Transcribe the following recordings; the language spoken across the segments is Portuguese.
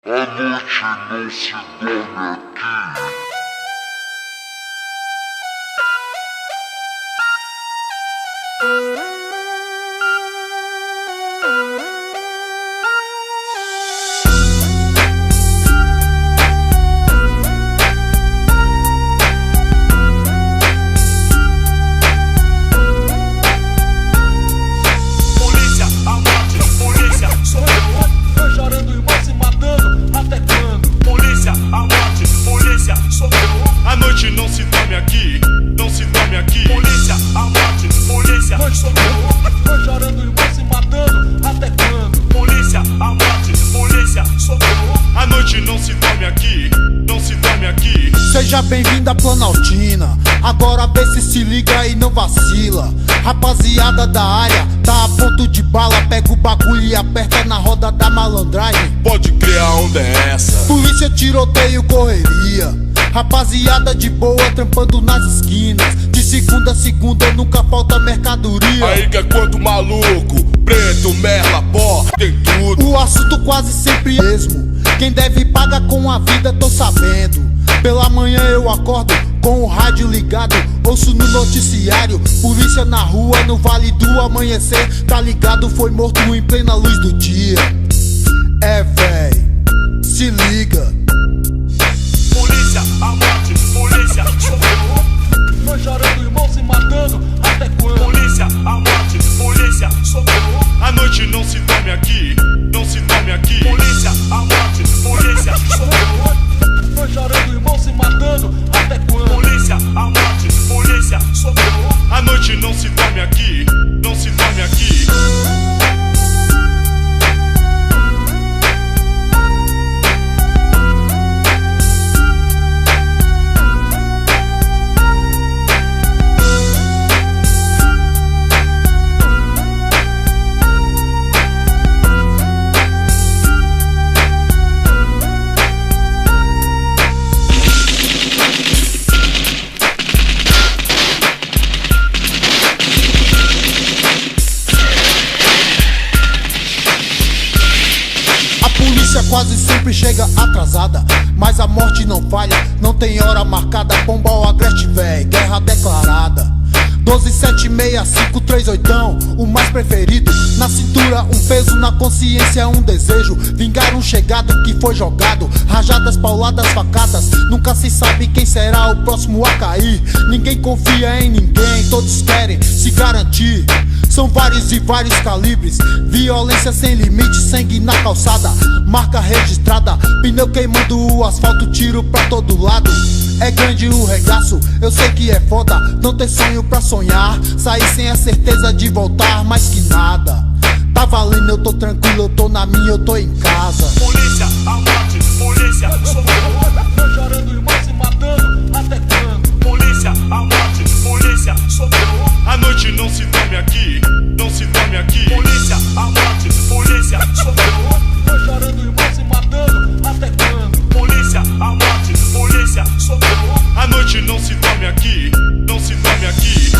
A noite não se dorme aqui. A noite não se dorme aqui, não se dorme aqui. Polícia, a morte, polícia, socorro. Tô chorando, irmão, se matando, até quando? Polícia, a morte, polícia, socorro. A noite não se dorme aqui, não se dorme aqui. Seja bem-vindo à Planaltina, agora vê se liga e não vacila. Rapaziada da área, tá a ponto de bala. Pega o bagulho e aperta na roda da malandragem. Pode crer, a onda é essa. Polícia, tiroteio, correria. Rapaziada de boa trampando nas esquinas. De segunda a segunda nunca falta mercadoria. Aí que é quanto maluco, preto, merla, pó, tem tudo. O assunto quase sempre é mesmo. Quem deve paga com a vida, tô sabendo. Pela manhã eu acordo com o rádio ligado, ouço no noticiário. Polícia na rua, no vale do amanhecer. Tá ligado, foi morto em plena luz do dia. É véi, se liga. Polícia, a morte, polícia, socorro. Tô chorando, irmão, se matando, até quando? Polícia, a morte, polícia, socorro. A noite não se dorme aqui, não se dorme aqui. Polícia, a morte, polícia, socorro. Tô chorando, irmão, se matando, até quando? Polícia, a morte, polícia, socorro. A noite não se dorme aqui, não se dorme aqui. Quase sempre chega atrasada, mas a morte não falha, não tem hora marcada. Bomba ou agreste, véi, guerra declarada. 12765 38, o mais preferido. Na cintura um peso, na consciência um desejo. Vingar um chegado que foi jogado. Rajadas, pauladas, facadas. Nunca se sabe quem será o próximo a cair. Ninguém confia em ninguém, todos querem se garantir. São vários e vários calibres. Violência sem limite, sangue na calçada. Marca registrada, pneu queimando o asfalto, tiro pra todo lado. É grande o regaço, eu sei que é foda não ter sonho pra sonhar. Sair sem a certeza de voltar, mais que nada. Tá valendo, eu tô tranquilo, eu tô na minha, eu tô em casa. Polícia, a morte, polícia, socorro. Tô chorando, irmão, se matando, até quando? Polícia, a morte, polícia, socorro. A noite não se dorme aqui, não se dorme aqui. Polícia, a morte, polícia, socorro. Tô chorando, irmão, se matando, até quando? Polícia, a morte, polícia, socorro. A noite não se dorme aqui, não se dorme aqui.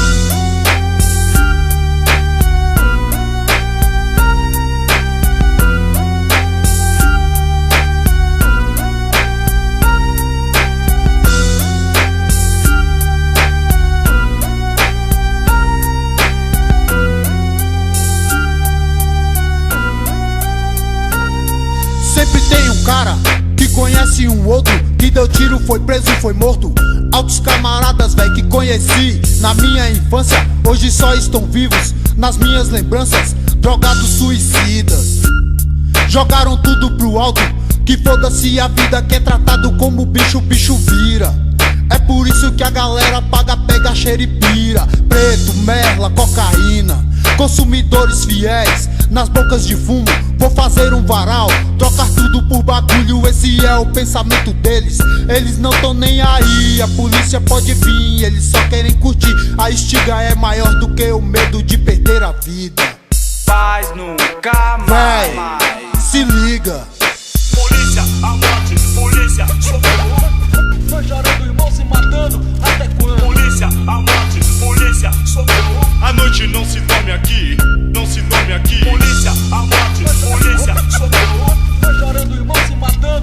Sempre tem um cara que conhece um outro, que deu tiro, foi preso, foi morto. Altos camaradas, véi, que conheci na minha infância, hoje só estão vivos nas minhas lembranças. Drogados suicidas, jogaram tudo pro alto. Que foda-se a vida, que é tratado como bicho, o bicho vira. É por isso que a galera paga, pega, cheira e pira. Preto, merla, cocaína, consumidores fiéis nas bocas de fumo. Vou fazer um varal, trocar tudo por bagulho, esse é o pensamento deles. Eles não tão nem aí, a polícia pode vir, eles só querem curtir. A estiga é maior do que o medo de perder a vida. Paz nunca mais. Véi, se liga. Polícia, a morte, polícia, socorro. Tô chorando, irmão, se matando, até quando? Polícia, a morte, polícia, socorro. A noite não se dorme aqui, não se dorme aqui. Polícia, a morte, polícia, socorro. Tô chorando, irmão, se matando.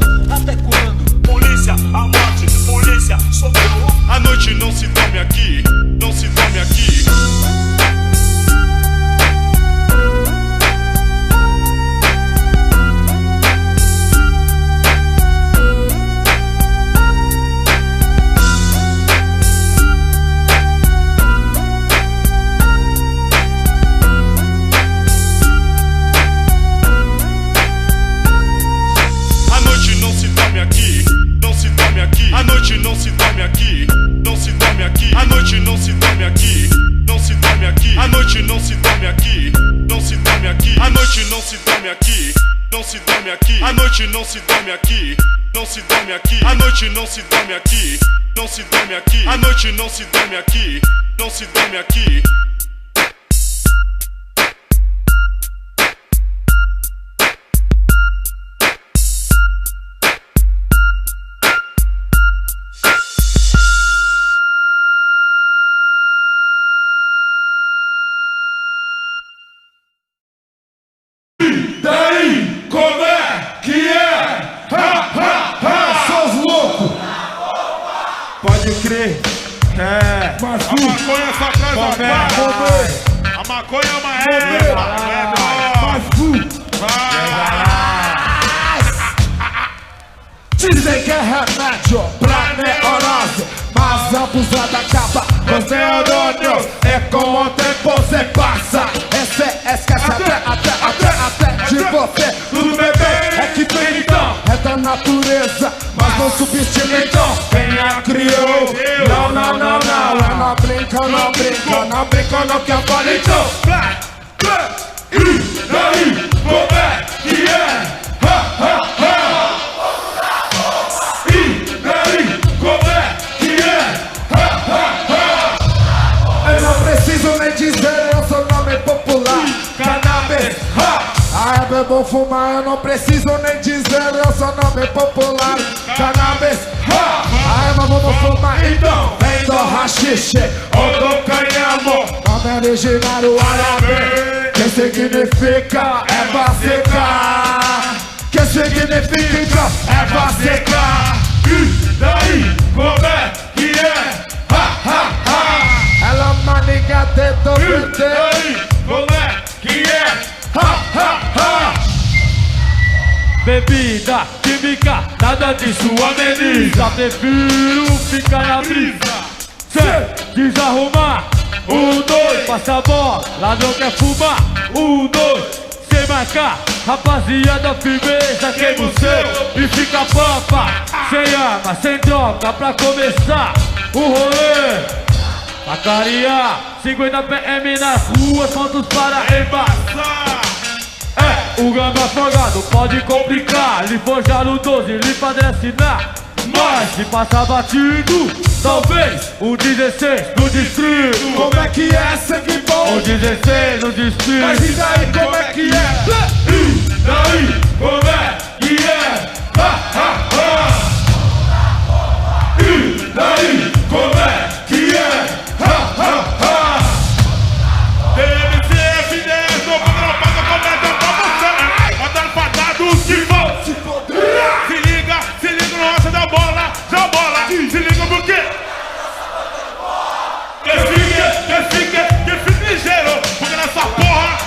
noite não se dorme aqui, não se dorme aqui. A noite não se dorme aqui, não se dorme aqui. A noite não se dorme aqui, não se dorme aqui. A noite não se dorme aqui, não se dorme aqui. A noite não se dorme aqui, não se dorme aqui. A noite não se dorme aqui, não se dorme aqui. A noite não se dorme aqui, não se dorme aqui. Daí, como é que é? Ha, ha, ha, seus loucos! Pode crer, Mas A maconha só traz a paz. A maconha é uma dizem que é remédio pra neurose, mas abusada acaba com os neurônios. É com o tempo você passa, esquece até de você. Tudo bem, é que tem então, é da natureza, mas não subestima então quem a criou. Não, não brinca, não que eu falo então. E daí, como é que é? Ha, ha, ha. E daí, como é que é? Ha, ha, ha. Eu não preciso nem dizer, eu sou nome popular. Cannabis, ha. A erva é bom fumar, eu não preciso nem dizer, eu sou nome popular. Cannabis, ha. A erva vamos fumar, então vem do rachixe ou do canhamo. Nome originário árabe, que significa erva seca. Que significa erva seca. E daí, como é que é? Ha, ha, ha. Ela maniga dentro do E daí, como é que é? ha, ha, ha. Bebida, química, nada disso ameniza. Prefiro ficar na brisa. Cê desarrumar. 1, 2, passa a bola, ladrão quer fumar. 1, 2, sem marcar. Rapaziada, firmeza, queima o seu e fica pampa. Sem arma, sem droga, pra começar o rolê. Macaria, 50 PM nas ruas, pontos para embaçar. É, o gamba afogado pode complicar. Lhe forjar no 12, lhe patrocinar. Mas se passar batido, talvez o 16 no distrito. Como é que é, sangue bom? O 16 no distrito. Mas e daí, como é que é? E daí, como é que é? Ha, ha, ha. E daí, como é que é? Ha, ha, ha. DMC, F10, no padrão, paga comédia pra você. Andando fadados de volta. Se liga no roça da bola, se liga por quê? Que fique ligeiro, porque nessa porra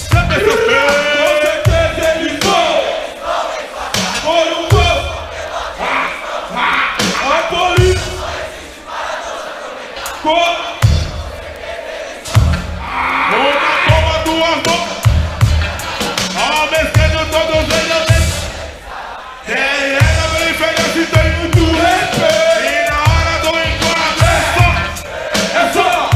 sempre se fez. Com certeza eles vão. Foi um gol. A polícia. Uma bomba do amor. Ó, mesquinho todos eles. Tem regra bem feita se tem muito respeito. E na hora do enquadro É só.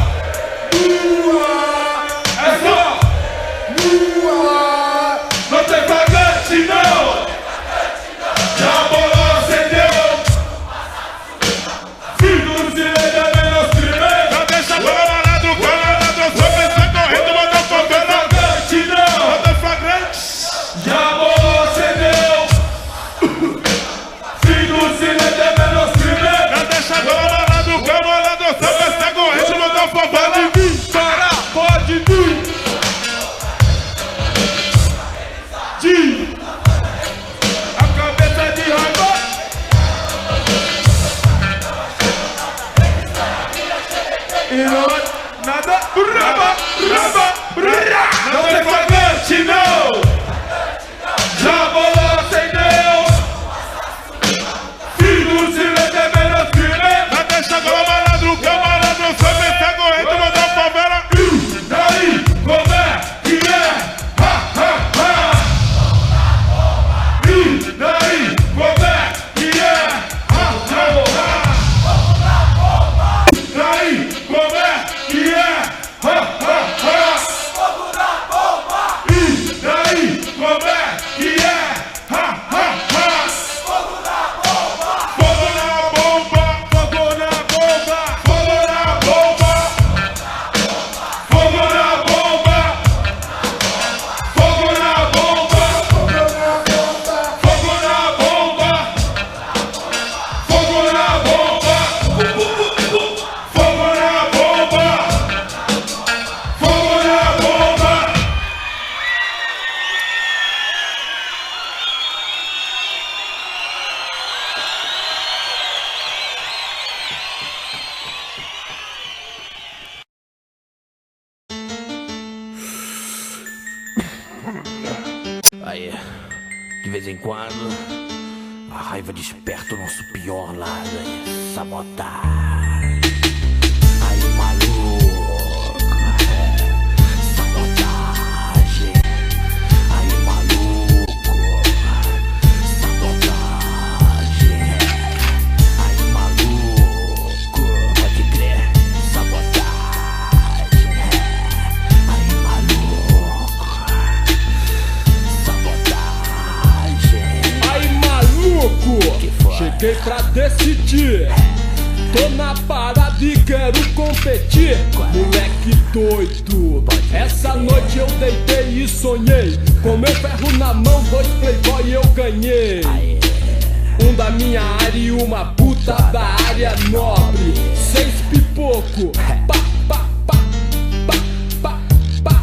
não tem vagante não. Já a bola acendeu. Filho de lenda menos primeiro. Já deixa para malandro, só pensa correndo, manda favela. Vagante não. Manda flagrante. Já a bola acendeu. Filho de lenda menos primeiro. Já deixa para malandro, só pensa correndo, manda favela. Pode vir, para, pode vir. A cabeça de raiva. E não é nada braba. Não tem vagante não. Já a bola acendeu. Filho de lenda menos primeiro. Já deixa agora malandro, só pensa correndo, manda favela. E daí, como é que é? Ha, ha, ha. E daí, como é que é? Ha, ha, ha. quando a raiva desperta o nosso pior lado aí, sabotagem. Aí maluco, sabotagem. Aí maluco, sabotagem. Aí maluco, pode crer, sabotagem. Aí maluco, sabotagem. Aí maluco, cheguei pra decidir. Tô na parada e quero competir. Moleque doido, essa noite eu deitei e sonhei. Com meu ferro na mão, 2 playboy eu ganhei. Um da minha área e uma puta da área nobre. 6 pipoco, pá, pá, pá, pá, pá, pá.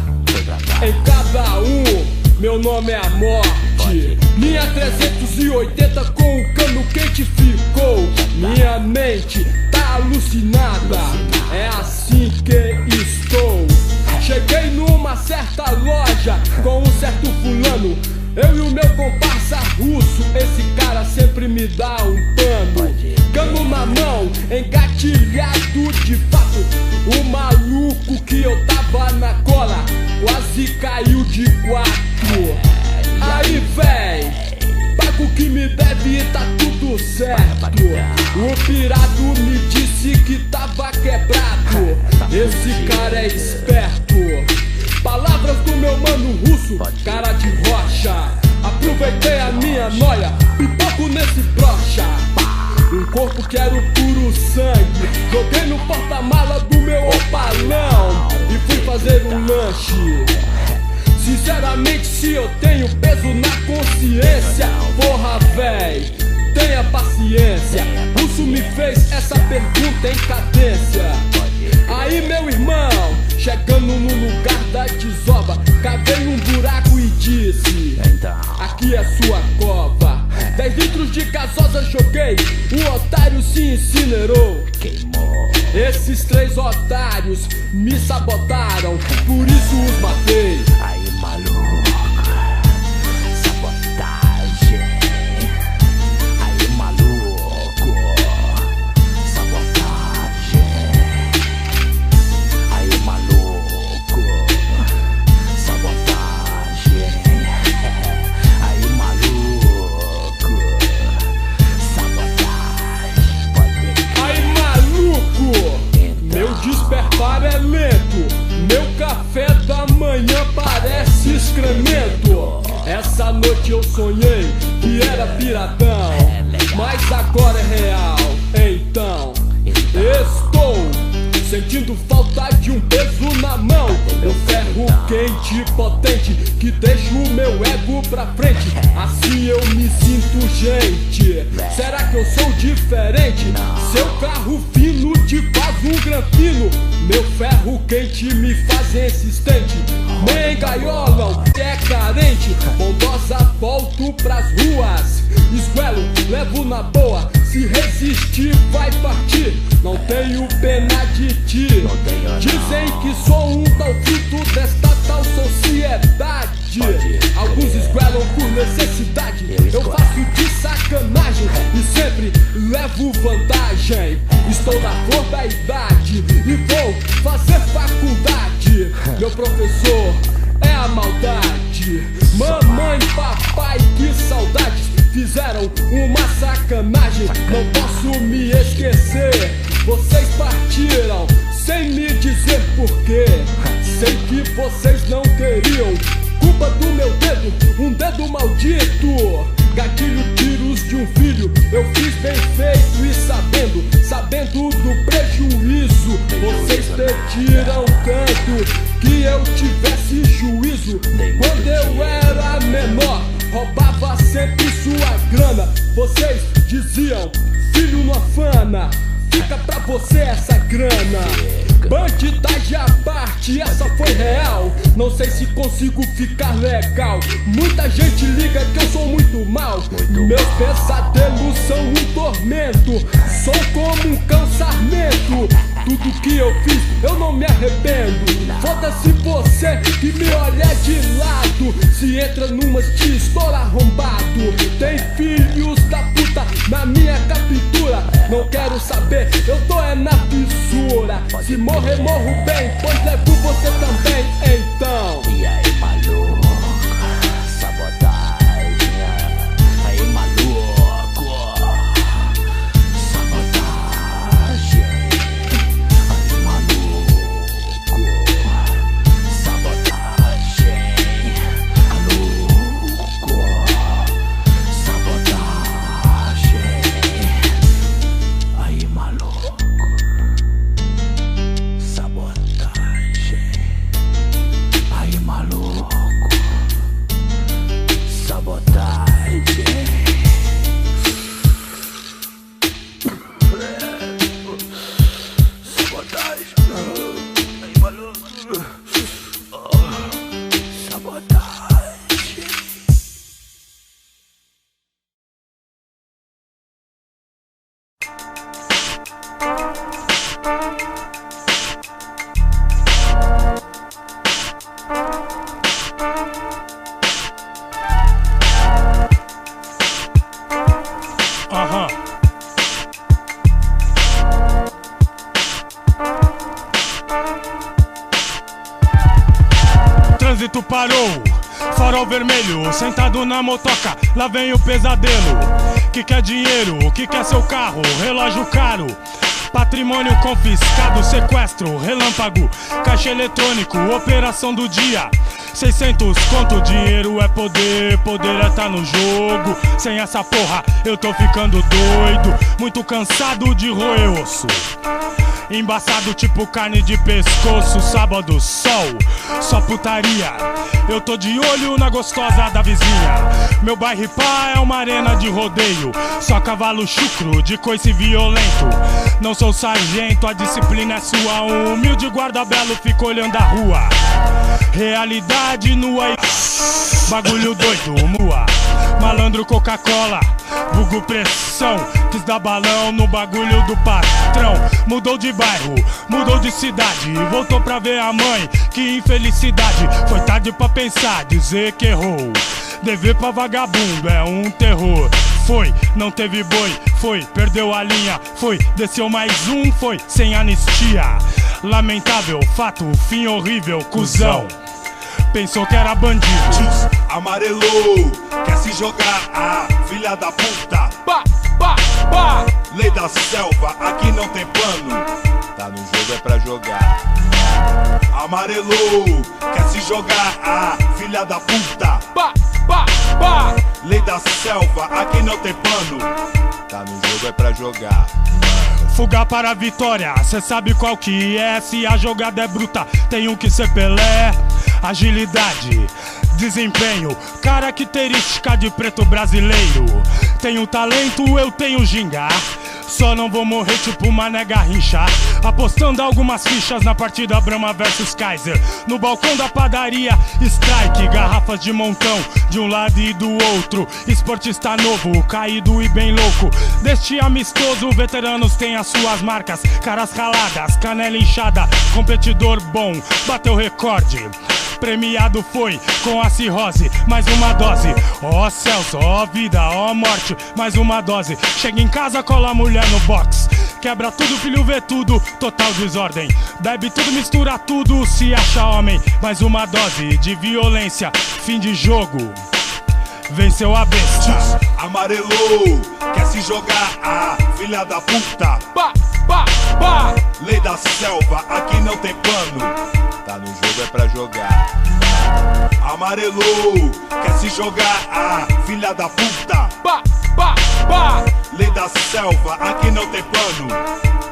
Em cada um, meu nome é a morte. Minha 380 com o cano quente ficou. Minha mente tá alucinada, é assim que estou. Cheguei numa certa loja com um certo fulano. Eu e o meu comparsa russo, esse cara sempre me dá um pano. Cano na mão, engatilhado de fato. O maluco que eu tava na cola quase caiu de 4. Aí véi, pago o que me deve e tá tudo certo. O pirado me disse que tava quebrado. Esse cara é esperto. Palavras do meu mano russo, cara de rocha. Aproveitei a minha noia, pipoco nesse brocha. Um corpo que era o puro sangue. Joguei no porta-mala do meu opalão e fui fazer um lanche. Sinceramente, se eu tenho peso na consciência, porra véi, tenha paciência. Russo me fez essa pergunta em cadência. Aí meu irmão, chegando no lugar da desova, cavei um buraco e disse: aqui é sua cova. 10 litros de gasosa joguei, o otário se incinerou. Esses 3 otários me sabotaram, por isso os matei. Aí maluco, sabotagem. Aí maluco, sabotagem. Aí maluco, sabotagem. Aí maluco, sabotagem. Aí maluco, meu despertar é lento. Meu café da manhã parece excremento. Essa noite eu sonhei que era piratão, mas agora é real. Então estou sentindo falta de um peso na mão. Um ferro quente, potente, que deixa o meu ego pra frente. Assim eu me sinto gente. Será que eu sou diferente? Seu carro fino te faz um granfino. Meu ferro quente me faz insistente. Me engaiolam, é carente. Bondosa, volto pras ruas. Esguelo, levo na boa. Se resistir, vai partir. Não tenho pena de ti. Dizem que sou um tal fruto desta tal sociedade. Alguns esguelam por necessidade. Eu faço de sacanagem e sempre levo vantagem. Estou na flor da idade e vou fazer faculdade. Meu professor é a maldade. Mamãe, papai, que saudades. Fizeram uma sacanagem, não posso me esquecer. Vocês partiram sem me dizer porquê. Sei que vocês não queriam. Culpa do meu dedo, um dedo maldito. Gatilho, tiros de um filho. Eu fiz bem feito e sabendo do prejuízo. Vocês pediram tanto que eu tivesse juízo. Quando eu era menor, roubava sempre sua grana. Vocês diziam, filho não afana, fica pra você essa grana. Bandidagem à parte, essa foi real. Não sei se consigo ficar legal. Muita gente liga que eu sou muito mal. Meus pesadelos são um tormento. Sou como um cão sarmento. tudo que eu fiz, eu não me arrependo. Foda-se você que me olha de lado. Se entra numas de estoura arrombado. Tem filhos da puta na minha captura. Não quero saber, eu tô é na fissura. Se morrer, morro bem, pois levo você também, então. E aí, maluco, sabotagem. Aí, maluco, sabotagem. Aí, maluco, sabotagem. Maluco, sabotagem. Aí, maluco, sabotagem. Aí, maluco, sabotagem. Sabotagem. Aí, maluco, sabotagem. Aham. Trânsito parou, farol vermelho, sentado na motoca, lá vem o pesadelo. Que quer dinheiro, que quer seu carro, relógio caro, patrimônio confiscado, sequestro, relâmpago, caixa eletrônico, operação do dia. 600 conto, dinheiro é poder, poder é tá no jogo. Sem essa porra eu tô ficando doido, muito cansado de roer osso. Embaçado tipo carne de pescoço, sábado, sol, só putaria. Eu tô de olho na gostosa da vizinha. Meu bairro pá é uma arena de rodeio, só cavalo chucro de coice violento. Não sou sargento, a disciplina é sua. Um humilde guarda-belo fica olhando a rua. Realidade nua e bagulho doido, mua. Malandro Coca-Cola, vulgo pressão. Quis dar balão no bagulho do patrão. Mudou de bairro, mudou de cidade, voltou pra ver a mãe, que infelicidade. Foi tarde pra pensar, dizer que errou. Dever pra vagabundo é um terror. Foi, não teve boi, foi, perdeu a linha, foi, desceu mais um, foi, sem anistia. Lamentável fato, fim horrível, cuzão. Pensou que era bandido. Amarelou, quer se jogar, ah, filha da puta. Pá, pá, pá. Lei da selva, aqui não tem plano. Tá no jogo é pra jogar. Amarelou, quer se jogar, ah, filha da puta. Pá, pá, pá. Lei da selva, aqui não tem plano. Tá no jogo é pra jogar. Fuga para a vitória, cê sabe qual que é. Se a jogada é bruta, tenho que ser Pelé. Agilidade, desempenho, característica de preto brasileiro. Tenho talento, eu tenho ginga. Só não vou morrer tipo Mané Garrincha. Apostando algumas fichas na partida Brahma vs Kaiser. No balcão da padaria, strike, garrafas de montão, de um lado e do outro. Esportista novo, caído e bem louco. Deste amistoso, veteranos têm as suas marcas. Caras raladas, canela inchada, competidor bom, bateu recorde. Premiado foi com a cirrose, mais uma dose. Ó céus, ó vida, ó morte, mais uma dose. Chega em casa, cola a mulher no box. Quebra tudo, filho vê tudo, total desordem. Bebe tudo, mistura tudo, se acha homem. Mais uma dose de violência, fim de jogo. Venceu a besta. Amarelou, quer se jogar, ah, filha da puta. Pá, pá, pá. Lei da selva, aqui não tem plano. Tá no jogo é pra jogar. Amarelou, quer se jogar, ah, filha da puta. Pá, pá, pá. Lei da selva, aqui não tem plano.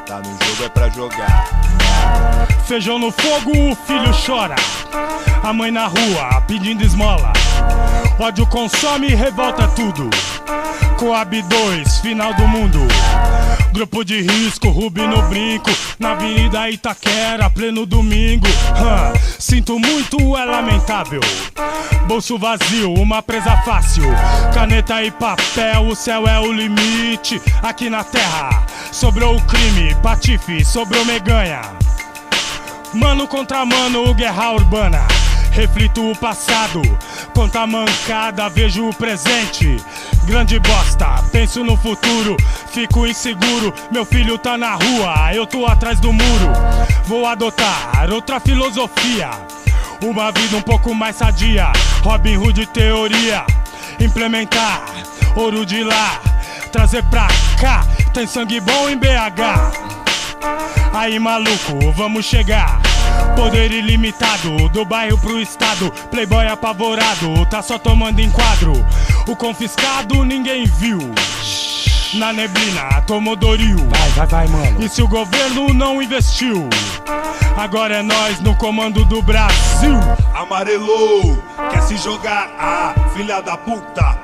Tá no jogo é pra jogar. Feijão no fogo, o filho chora. A mãe na rua pedindo esmola. Ódio consome e revolta tudo. Coab 2, final do mundo. Grupo de risco, Rubi no brinco. Na Avenida Itaquera, pleno domingo. Sinto muito, é lamentável. Bolso vazio, uma presa fácil. Caneta e papel, o céu é o limite. Aqui na terra, sobrou o crime. Patife, sobrou meganha. Mano contra mano, guerra urbana. Reflito o passado, conta a mancada, vejo o presente. Grande bosta, penso no futuro, fico inseguro. Meu filho tá na rua, eu tô atrás do muro. Vou adotar outra filosofia, uma vida um pouco mais sadia. Robin Hood teoria, implementar ouro de lá, trazer pra cá. Tem sangue bom em BH. Aí maluco, vamos chegar. Poder ilimitado, do bairro pro estado. Playboy apavorado, tá só tomando enquadro. O confiscado ninguém viu. Na neblina, tomou Doril. Vai, mano. E se o governo não investiu? Agora é nós no comando do Brasil. Amarelou, quer se jogar, filha da puta.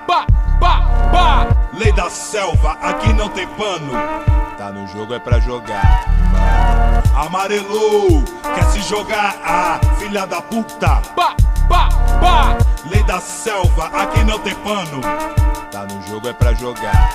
Lei da selva, aqui não tem pano. Tá no jogo é pra jogar. Amarelou, quer se jogar, filha da puta. Lei da selva, aqui não tem pano. Tá no jogo é pra jogar.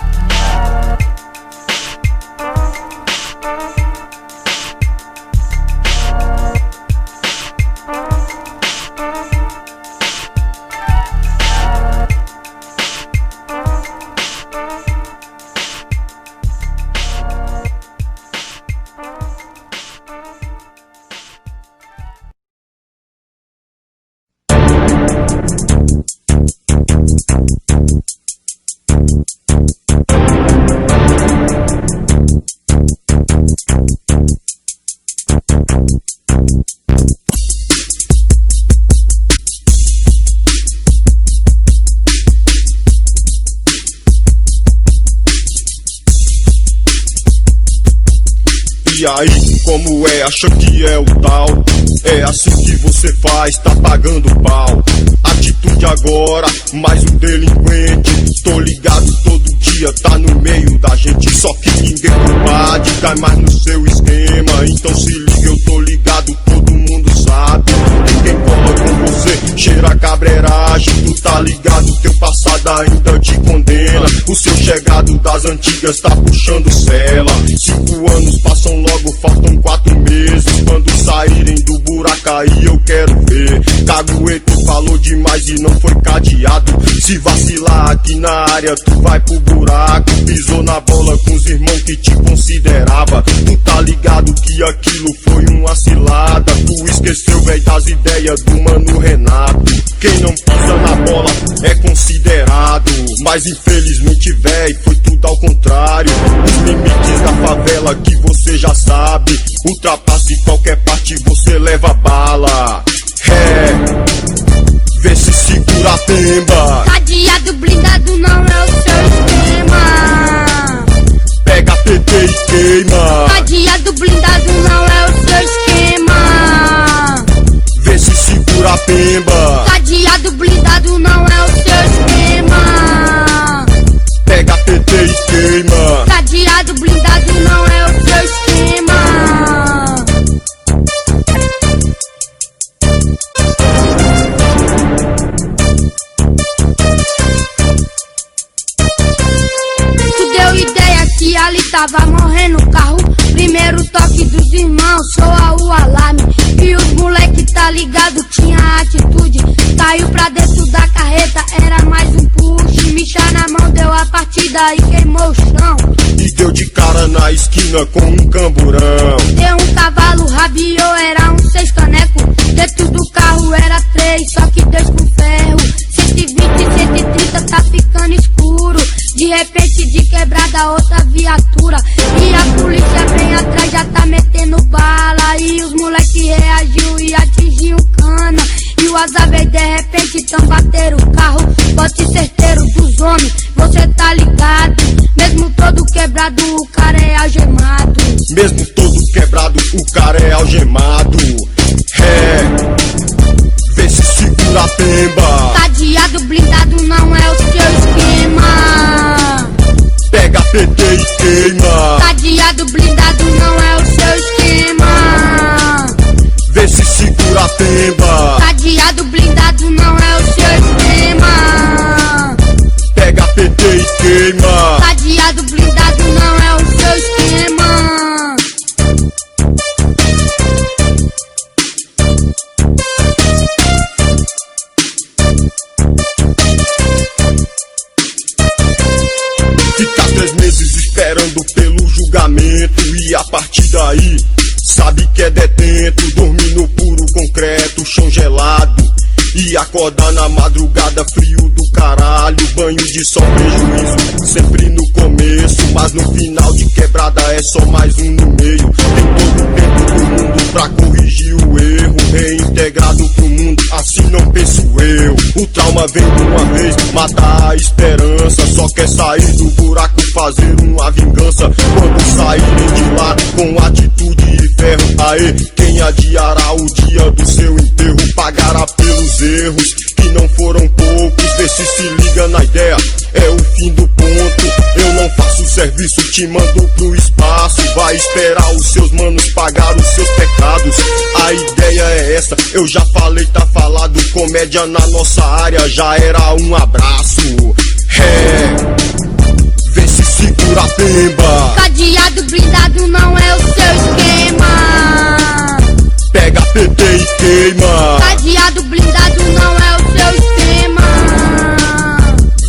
E aí, como é? Acha que é o tal? É assim que você faz, tá pagando pau. Atitude agora, mais um delinquente. Tô ligado todo dia, tá no meio da gente. Só que ninguém pode cai mais no seu esquema. Então se liga, eu tô ligado, todo mundo sabe. Quem cola com você, cheira cabreiragem. Tu tá ligado, teu passado ainda te condena. O seu chegado das antigas tá puxando cela. 5 anos passam logo, faltam 4 meses. Quando saírem do buraco aí eu quero ver. Cagueto falou demais e não foi cadeado. Se vacilar aqui na área tu vai pro buraco. Pisou na bola com os irmãos que te considerava. Tu tá ligado que aquilo foi uma cilada. Tu esqueceu, véi, das ideias do mano Renato. Quem não pisa na bola é considerado. Mas infelizmente, véi, foi tudo ao contrário. Os limites da favela que você já sabe. Ultrapasse qualquer parte, você leva bala. Vê se segura a pemba. Cadeado blindado não é o seu esquema. Pega PT e queima. Cadeado blindado não é o seu esquema. Vê se segura a pemba. Cadeado blindado não é o seu esquema. Pega PT e queima. Cadeado blindado não é o seu esquema. Tu deu ideia que ali tava morrendo o carro. Primeiro toque dos irmãos, soa o alarme. E os moleque tá ligado, tinha atitude. Caiu pra dentro da carreta, era mais um push. Micha na mão, deu a partida e queimou o chão. E deu de cara na esquina com um camburão. Deu um cavalo, rabiou, era um 6 caneco. Dentro do carro era 3, só que 2 com ferro. 120, 130, tá ficando escuro. De repente de quebrada outra viatura. E a polícia vem atrás, já tá metendo bala. E os moleque reagiu e atingiu cana. E o azar veio de repente, então bateram o carro. Bote certeiro dos homens, você tá ligado. Mesmo todo quebrado, o cara é algemado. Mesmo todo quebrado, o cara é algemado. Vê se segura a pemba. Cadeado blindado PT e queima. Cadeado blindado não é o seu esquema. Vê se segura a pemba. Cadeado blindado não é o seu esquema. Pega PT e queima. Cadeado blindado não é o seu esquema. Fica 3 meses esperando pelo julgamento e a partir daí sabe que é detento. Dormir no puro concreto, chão gelado e acordar na madrugada, frio do caralho. Banho de sol, prejuízo sempre no começo, mas no final de quebrada é só mais um no meio. Tem todo o tempo do mundo pra corrigir o erro, reintegrado pro mundo, assim não penso eu. O trauma vem de uma vez, mata a esperança, só quer sair do buraco, fazer uma vingança. Quando saírem de lá com atitude e ferro, aê, quem adiará o dia do seu enterro? Pagará pelos erros que não foram poucos. Vê se liga na ideia, é o fim do ponto. Eu não faço serviço, te mando pro espaço. Vai esperar os seus manos pagar os seus pecados. A ideia é essa, eu já falei, tá falado. Comédia na nossa área já era um abraço. Vê se segura a pemba. Cadeado blindado não é o seu esquema. Pega PT e queima. Cadeado blindado não é o seu esquema.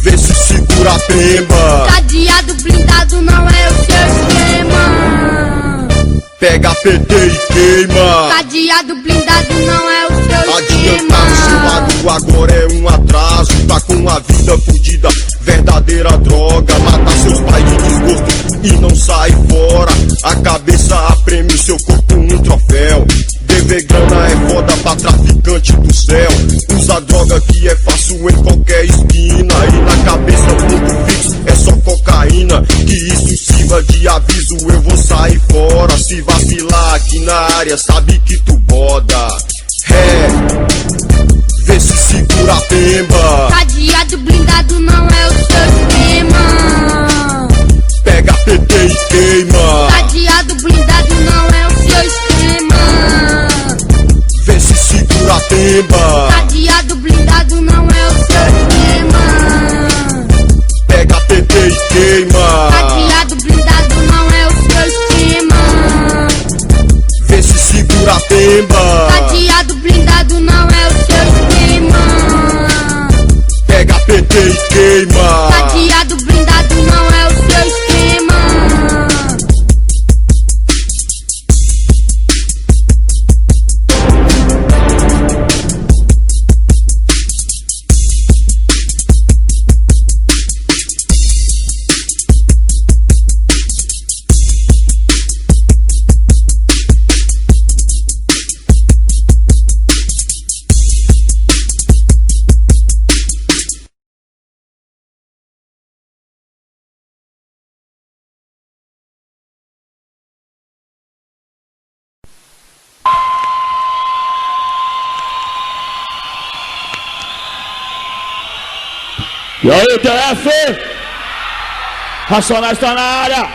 Vê se segura a pemba. Cadeado blindado não é o seu esquema. Pega PT e queima. Cadeado blindado não é o seu Adiantar o seu lado agora é um atraso. Tá com a vida fudida, verdadeira droga. Matar seus pais de desgosto e não sai fora. A cabeça apreme o seu corpo um troféu. Dever grana é foda pra traficante do céu. Usa droga que é fácil em qualquer esquina. E na cabeça ponto fixo é só cocaína. Que isso sirva de aviso, eu vou sair fora. Se vacilar aqui na área, sabe que tu boda. Vê se segura a pemba. Cadeado blindado não é o seu esquema. Pega PT e queima. Cadeado blindado não é o seu esquema. Vê se segura a pemba. Cadeado blindado não é o seu esquema. Pega PT e queima. Cadeado blindado não é o seu esquema. Vê se segura a pemba. Cadeado blindado não é o seu esquema. Pega PT e queima. Cadeado blindado não é o seu esquema. E aí, TF? Racionais tá na área.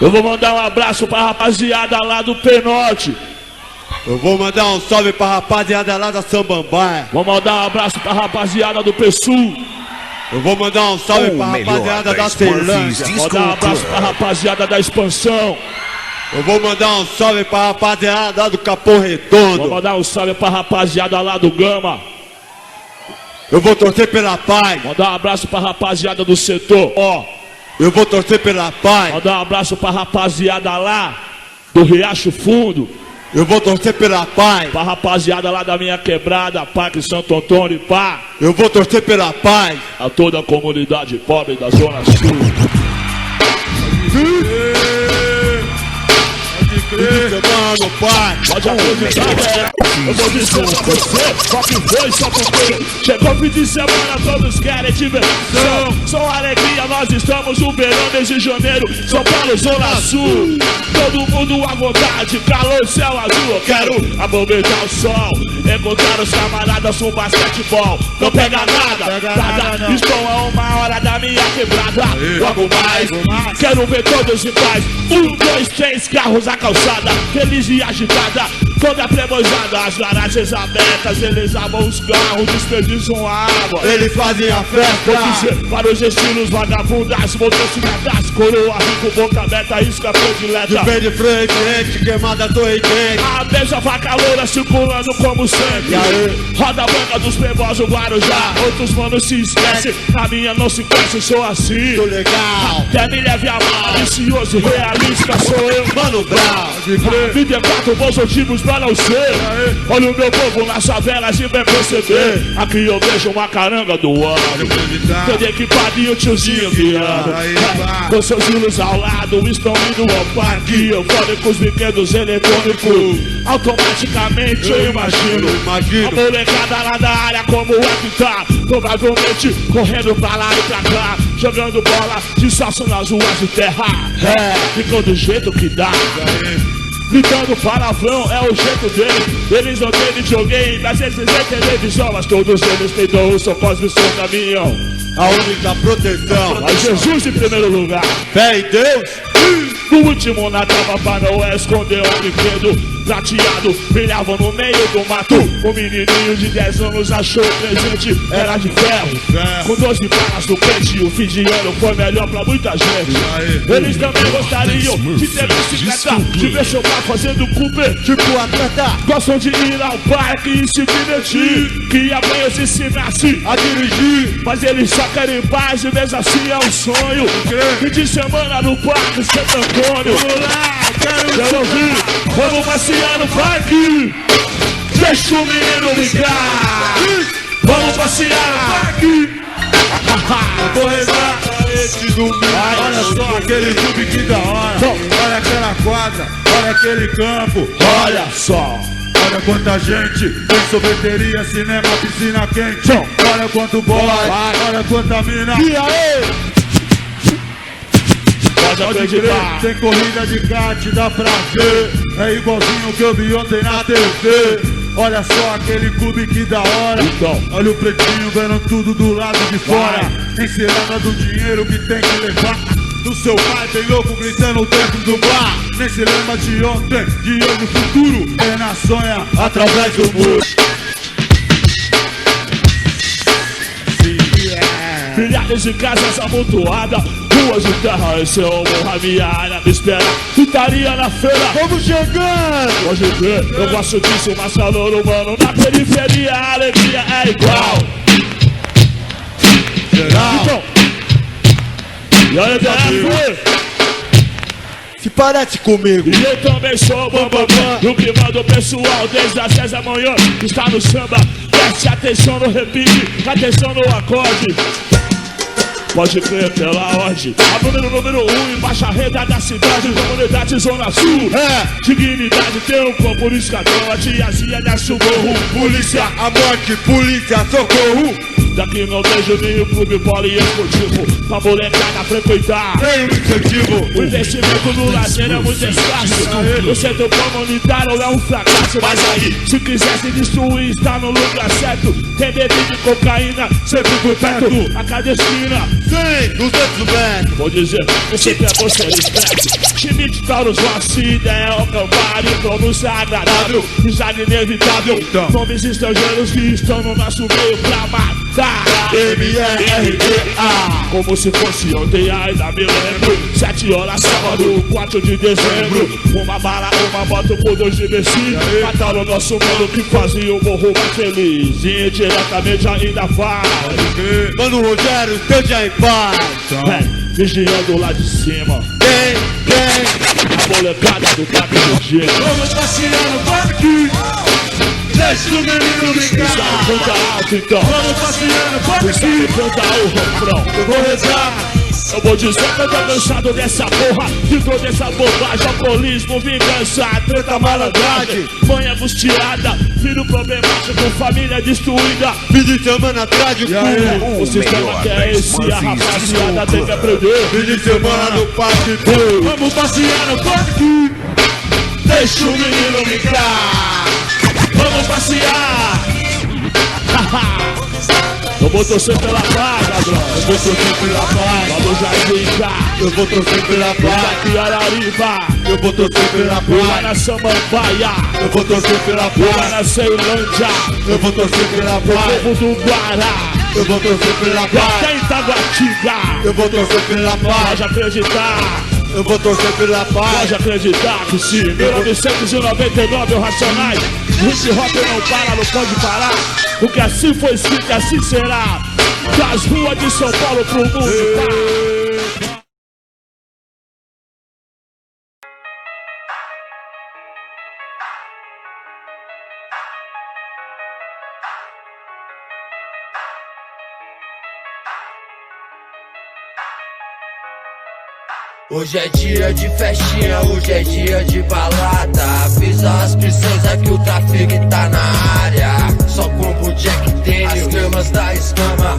Eu vou mandar um abraço pra rapaziada lá do Penote. Eu vou mandar um salve pra rapaziada lá da Sambambaia. Vou mandar um abraço pra rapaziada do Pessul. Eu vou mandar um salve pra rapaziada da Ceilândia. Vou mandar um abraço pra rapaziada da Expansão. Eu vou mandar um salve pra rapaziada lá do Capão Redondo. Vou mandar um salve pra rapaziada lá do Gama. Eu vou torcer pela paz. Mandar um abraço pra rapaziada do setor, ó. Eu vou torcer pela paz. Mandar um abraço pra rapaziada lá do Riacho Fundo. Eu vou torcer pela paz. Pra rapaziada lá da minha quebrada, Parque Santo Antônio e pá. Eu vou torcer pela paz. A toda a comunidade pobre da Zona Sul. Mano, pai. Pode acreditar, eu vou dizer pra você qual que foi, só porque chegou fim de semana, todos querem diversão. Só alegria, nós estamos no verão, mês de janeiro, São Paulo, Zona Sul. Todo mundo à vontade, calor, céu azul. Eu quero aproveitar o sol Encontrar os camaradas no basquetebol. Não pega nada. Estou a 1 hora da minha quebrada. Logo mais, quero ver todos em paz. 1, 2, 3 carros na calçada, feliz e agitada, toda prebojada, as garagens abertas, eles avam os carros, desperdiçam a água. Eles fazem a festa. Vou dizer, para os estilos vagabundas, motocicletas, coroa, rico, boca aberta, isca predileta. De pé de frente, queimada, torre quente. A beija vaca loura circulando como sempre. Roda a banca dos playboys, o Guarujá. Outros manos se esquecem, a minha não se esquece, sou assim. Tô legal. Até me leve a mal, vicioso, realista, sou eu, Mano Brown. Me debato bons motivos pra não ser. Olha o meu povo nas favelas e vem perceber. Aqui eu vejo uma caranga do ano, todo equipadinho, tiozinho guiando. Com seus filhos ao lado, estão indo ao parque. Eu falei com os brinquedos eletrônicos. Automaticamente eu imagino a molecada lá da área como é que tá. Provavelmente correndo pra lá e pra cá, jogando bola de salsa nas ruas de terra. Ficou do jeito que dá. Gritando palavrão, é o jeito dele. Eles não têm videogame, às vezes é televisão, mas todos eles têm dom, são cosmos, são caminhão. A única proteção, mas Jesus em primeiro lugar. Fé em Deus. No último Natal, Papai Noel escondeu um brinquedo prateado, brilhava no meio do mato. O menininho de 10 anos achou o presente, era de ferro. Com 12 balas no pente, o fim de ano foi melhor pra muita gente. Eles também gostariam de ter bicicleta, de ver chocar fazendo cupê, tipo atleta. Gostam de ir ao parque e se divertir, que amanhã se ensinasse a dirigir. Mas eles só querem paz e mesmo assim é um sonho. Fim de semana no parque Santo Antônio. Vamos lá, quero ouvir. Vamos passear no parque. Deixa o menino ligar. Vamos passear no parque. Vou rezar esse domingo. Olha só aquele clube que da hora. Olha aquela quadra, olha aquele campo. Olha só. Olha quanta gente, tem sorveteria, cinema, piscina quente. Olha quanto boy, olha quanta mina. E aí? Pode acreditar. Tem corrida de kart, dá pra ver. É igualzinho que eu vi ontem na TV. Olha só aquele clube que da hora. Então. Olha o pretinho vendo tudo do lado de fora. Ensinando do dinheiro que tem que levar. Do seu pai tem louco gritando dentro do bar. Nem se lembra de ontem, de hoje no futuro. É na sonha através do muro. Milhares de casas amontoadas, ruas de terra, esse é o morra, minha área me espera. Putaria na feira, vamos chegando. Pode ver, eu gosto disso, mas calor humano na periferia, a alegria é igual. Geral. Então, e olha se parece comigo. E eu também sou o bambambam. O que manda o pessoal desde as 10 da manhã está no samba. Preste atenção no repique, atenção no acorde. Pode crer pela ordem. A número 1 em baixa renda da cidade, comunidade Zona Sul. Dignidade tem um corpo no escadão, a tiazinha desce o morro. Polícia, a morte, polícia, socorro. Daqui não vejo nenhum clube poliesportivo pra molecada frequentar. Tem um incentivo. O investimento no lazer é muito escasso. O centro comunitário é um fracasso. Mas aí, se quiser se destruir, está no lugar certo. Tem bebida e cocaína, sempre por perto. A cada esquina, 100, 200 metros. Vou dizer, você quer você esquece. Time de Taurus, nossa ideia é o cambari. Pronúncia agradável, risada inevitável. Nomes estrangeiros que estão no nosso meio pra matar. M-R-R-D-A. Como se fosse ontem, ainda me lembro. 7 horas, sábado, 4 de dezembro. Uma bala, uma moto por 2 de Messi. Mataram o nosso mano que fazia o morro mais feliz. E indiretamente ainda faz. Mano Rogério, esteja em paz. Vigiando lá de cima. Quem? A molecada do parque do dia. Vamos passear no parque. Deixa o menino brincar. Canta alto então. Vamos passear no parque. Canta o refrão. Eu vou rezar. Eu vou dizer que eu tô cansado dessa porra, de toda essa bobagem, alcoolismo, vingança, treta, malandragem. Mãe angustiada, filho problemático, família destruída. Fim de semana trágico. O sistema que é esse, a rapaziada tem que aprender. Fim de semana no parque. Vamos passear no parque. Deixa o menino brincar. vamos passear. Eu vou torcer pela praga, brother. Eu vou torcer pela praga. Lá no Jardim Já. Eu vou torcer pela praga. Aqui Arariva. Eu vou torcer pela praga. Lá na Samambaia. Eu vou torcer pela praga. Lá na Ceilândia. Eu vou torcer pela praga. No povo do Guará. Eu vou torcer pela praga. Até em Taguatinga. Eu vou torcer pela praga. Pode acreditar. Eu vou torcer pela paz. Pode acreditar que sim. 1999 o Racionais. O hip hop não para, não pode parar. Porque assim foi escrito e assim será. Das ruas de São Paulo pro mundo. Hoje é dia de festinha, hoje é dia de balada. Avisa as princesas que o trafique tá na área. Só compro Jack Daniel, as gramas da escama.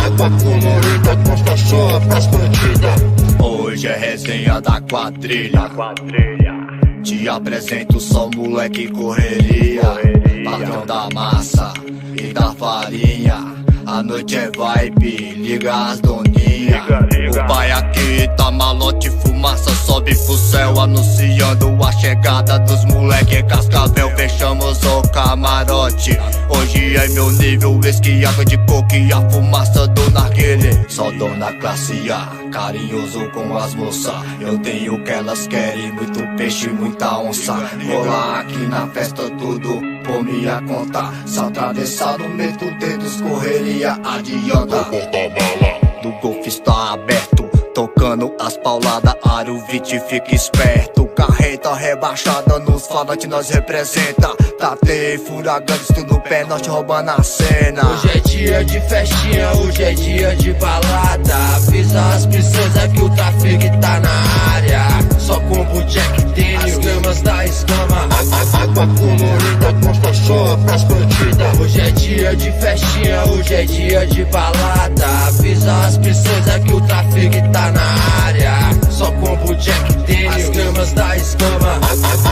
Água colorida com cachorro pras bandidas. Hoje é resenha da quadrilha. Te apresento só moleque correria. Patrão da massa e da farinha. A noite é vibe, liga as doninhas. O pai aqui tá malote, fumaça sobe pro céu, anunciando a chegada dos moleque cascavel. Fechamos o camarote. Hoje é meu nível, whisky, água de coco e a fumaça do narguilé. Só dona classe A, carinhoso com as moças. Eu tenho o que elas querem, muito peixe, muita onça. Rolar aqui na festa tudo por minha conta. Se atravessar no meio dedos, correria adianta. Do golfe está aberto, tocando as pauladas, Aro 20 fica esperto. Carreta rebaixada nos falantes nós representa. Tatei, furagão, tudo no pé, nós roubando a cena. Hoje é dia de festinha, hoje é dia de balada. Avisa as princesas que o trafique tá na área. Só compro Jack Daniel, as gramas da escama. Água colorida com cachorro pras bandidas. Hoje é dia de festinha, hoje é dia de balada. Avisa as princesas que o trafique tá na área. Só compro Jack Daniel, as gramas da escama.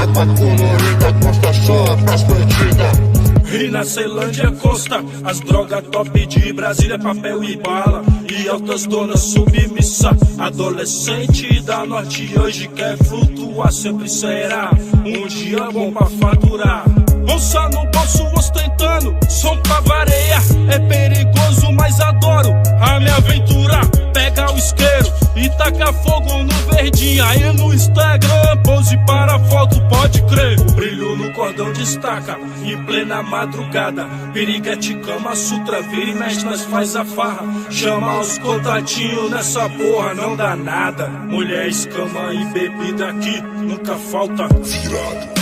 Água colorida com cachorro pras bandidas. E na Ceilândia costa, as drogas top de Brasília, papel e bala. E altas donas submissa. Adolescente da norte hoje quer flutuar, sempre será um dia bom pra faturar. Onça no bolso ostentando, som pra vareia. É perigoso, mas adoro a me aventurar. Pega o isqueiro e taca fogo no verdinho. Aí no Instagram, pose para foto, pode crer. O brilho no cordão destaca, em plena madrugada. Piriguete, cama, sutra, vira e mexe, nós faz a farra. Chama os contatinhos nessa porra, não dá nada. Mulher, escama e bebida aqui, nunca falta. Virado.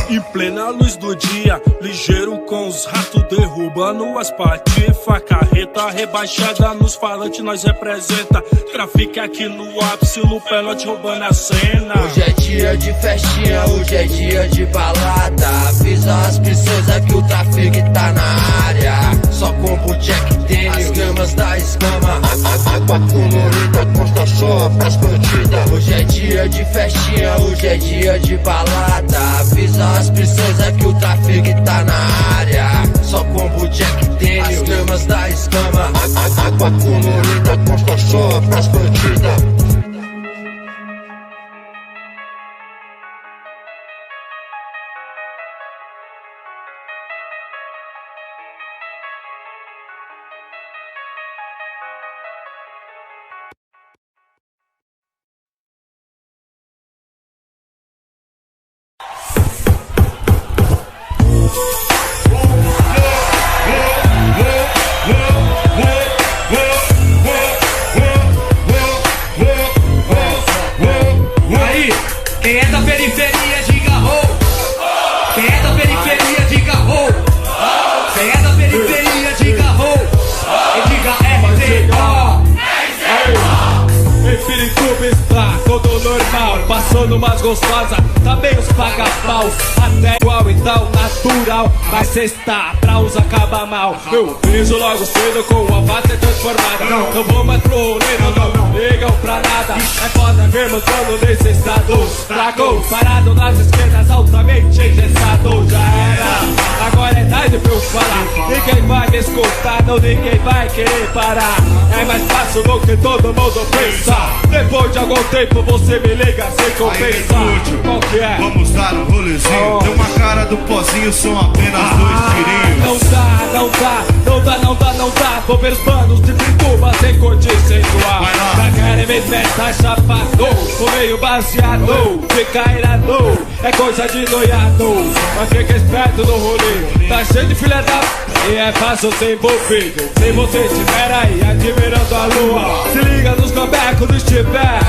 Em plena luz do dia, ligeiro com os ratos derrubando as patifas. Carreta rebaixada nos falantes, nós representa. Trafica aqui no ápice, no pelote roubando a cena. Hoje é dia de festinha, hoje é dia de balada. Avisa as princesas que o trafique tá na área. Só compro Jack Daniel, as gramas da escama. Água colorida com cachorro pras bandidas. Hoje é dia de festinha, hoje é dia de balada. Avisa as princesas que o trafique tá na área. Só compro Jack Daniel, as gramas da escama. Água colorida com cachorro pras bandidas. Whoa. Pirituba está todo normal, passando umas gostosas, também os paga-paus, até igual então natural, mas sexta pra os acaba mal. Eu vejo logo cedo com a face transformada, não vou mais pro rolê, não ligam pra nada. É foda mesmo quando nesse estado, tragou, parado nas esquerdas, altamente interessado. Já era, agora é tarde pra eu falar, ninguém vai me escutar, não ninguém vai querer parar. É mais fácil do que todo mundo pensa. Depois de algum tempo você me liga sem compensar. Qual que é? Vamos dar um rolezinho. Tem uma cara do pozinho, são apenas 2 tirinhos. Não dá. Vou ver os panos de Pirituba sem curtir, sem zoar. Pra querer me ver, tá chapado, o meio baseado, fica irado, é coisa de noiado. Mas fica esperto no rolê, tá cheio de filha da... E é fácil ser envolvido, se você estiver aí admirando a lua. Se liga nos gambecos do estiver,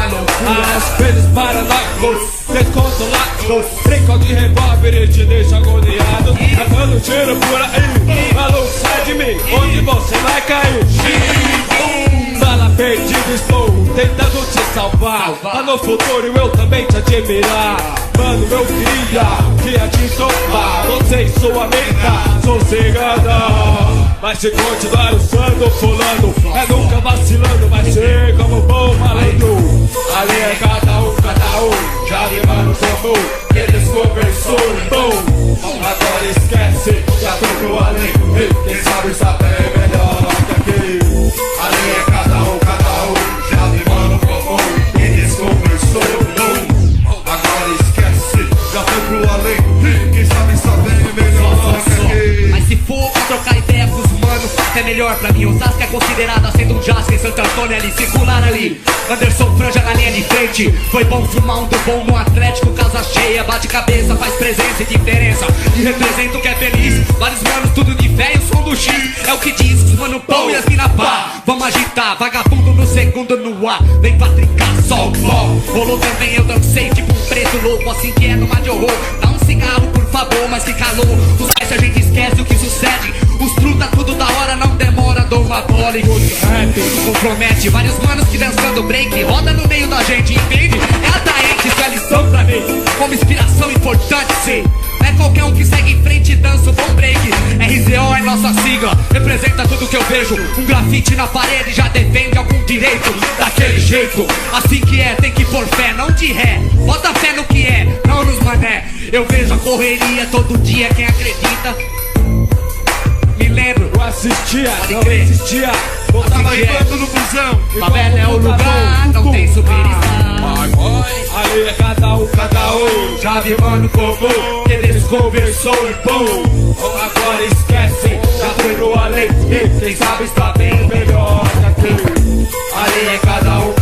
às vezes paranoicos, descontrolados, brincam de revólver e te deixa agoniado. Tá dando tiro por aí, maluco, sai de mim, onde você vai cair? Bala perdido, estou tentando te salvar, mas no futuro eu também te admirar. Mano, eu queria te topar, você e sua mente sossegada. Mas se continuar usando, fulano, é nunca vacilando, vai ser como bom malandro. Ali é cada um, já vi mano como eles conversou bom. Agora esquece, já tô pro além, quem sabe saber melhor que aqui. Ali é cada um, já vi mano como eles conversou bom. Agora esquece, já foi pro além, quem sabe saber melhor que aqui. Mas se for pra trocar ideia com os manos, é melhor pra mim. Osasco é considerada sendo um jazz em Santo Antônio ali, circular ali. Anderson Franja na linha de frente, foi bom fumar um do bom no Atlético, casa cheia, bate cabeça, faz presença e diferença. E representa o que é feliz, vários manos, tudo de fé e o som do X. É o que diz, os mano pão e as mina pá. Vamos agitar, vagabundo no segundo no ar, vem pra trincar só o pó. Rolou também, eu dancei tipo um preto louco, assim que é numa de horror. Dá um cigarro por favor, mas que calor. Os pais a gente esquece o que sucede, os truta tudo da hora, não demora, dou uma bola e rap compromete vários manos que dançando break, roda no meio da gente, entende? É atraente, isso é lição pra mim, como inspiração importante, sim. Não é qualquer um que segue em frente e dança o bom break. RZO é nossa sigla, representa tudo que eu vejo. Um grafite na parede já defende algum direito. Daquele jeito, assim que é, tem que pôr fé, não de ré. Bota fé no que é, não nos mané. Eu vejo a correria todo dia, quem acredita me lembro, eu assistia, não existia. Tava rimando no busão. Favela é o lugar, não tem submissão. Ali é cada um, já vi mano comum, que eles conversou e bom. Agora esquece, já foi no além, e quem sabe está bem melhor que aqui. Ali é cada um,